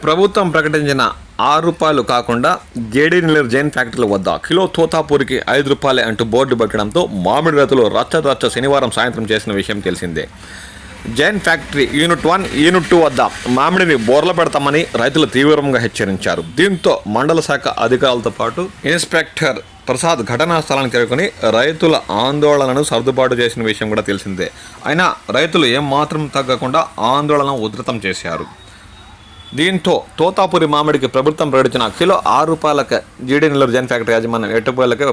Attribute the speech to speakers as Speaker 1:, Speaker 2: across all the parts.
Speaker 1: ప్రభుత్వం ప్రకటించిన ₹6 కాకుండా జేడీ నెల్లూరు జైన్ ఫ్యాక్టరీల వద్ద కిలో తోతాపూరికి ₹5 అంటూ బోర్డు పెట్టడంతో మామిడి రైతులు రచ్చ శనివారం సాయంత్రం చేసిన విషయం తెలిసిందే. జైన్ ఫ్యాక్టరీ యూనిట్ 1, యూనిట్ 2 వద్ద మామిడిని బోర్ల పెడతామని రైతులు తీవ్రంగా హెచ్చరించారు. దీంతో మండల శాఖ అధికారులతో పాటు ఇన్స్పెక్టర్ ప్రసాద్ ఘటనా స్థలానికి చేరుకుని రైతుల ఆందోళనను సర్దుబాటు చేసిన విషయం కూడా తెలిసిందే. అయినా రైతులు ఏమాత్రం తగ్గకుండా ఆందోళన ఉధృతం చేశారు. దీంతో తోతాపూరి మామిడికి ప్రభుత్వం ప్రకటించిన కిలో ₹6 జీడీ నెల్లూరు జైన్ ఫ్యాక్టరీ యాజమాన్యం ఎట్టుబడులకే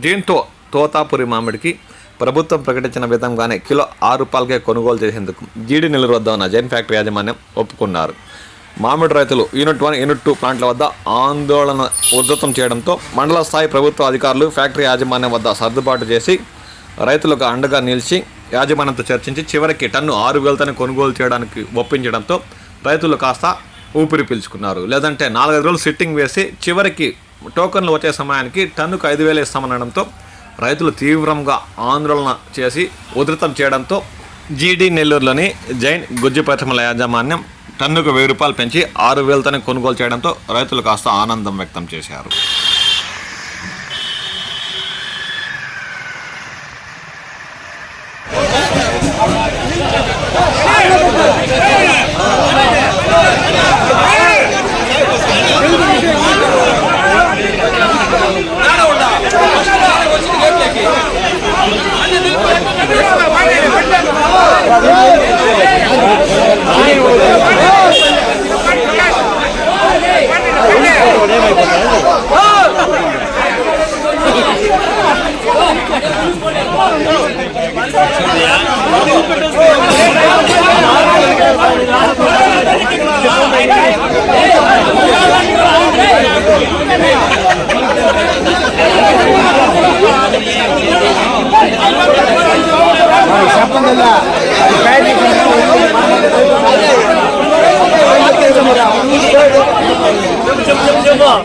Speaker 1: దీంతో తోతాపూరి మామిడికి ప్రభుత్వం ప్రకటించిన విధంగానే కిలో ₹6 కొనుగోలు చేసేందుకు జీడీ నెల్లూరు వద్ద ఉన్న జైన్ ఫ్యాక్టరీ యాజమాన్యం ఒప్పుకున్నారు. మామిడి రైతులు యూనిట్ 1, యూనిట్ 2 ప్లాంట్ల వద్ద ఆందోళన ఉధృతం చేయడంతో మండల స్థాయి ప్రభుత్వ అధికారులు ఫ్యాక్టరీ యాజమాన్యం వద్ద సర్దుబాటు చేసి రైతులకు అండగా నిలిచి యాజమాన్యంతో చర్చించి చివరికి టన్ను ₹6,000 కొనుగోలు చేయడానికి ఒప్పించడంతో రైతులు కాస్త ఊపిరి పీల్చుకున్నారు. లేదంటే 4-5 రోజులు సిట్టింగ్ వేసి చివరికి టోకన్లు వచ్చే సమయానికి టన్నుకు 5,000 ఇస్తామనడంతో రైతులు తీవ్రంగా ఆందోళన చేసి ఉధృతం చేయడంతో జీడీ నెల్లూరులోని జైన్ గుజ్జు పరిశ్రమల యాజమాన్యం టన్నుకు ₹1,000 పెంచి ₹6,000 కొనుగోలు చేయడంతో రైతులు కాస్త ఆనందం వ్యక్తం చేశారు.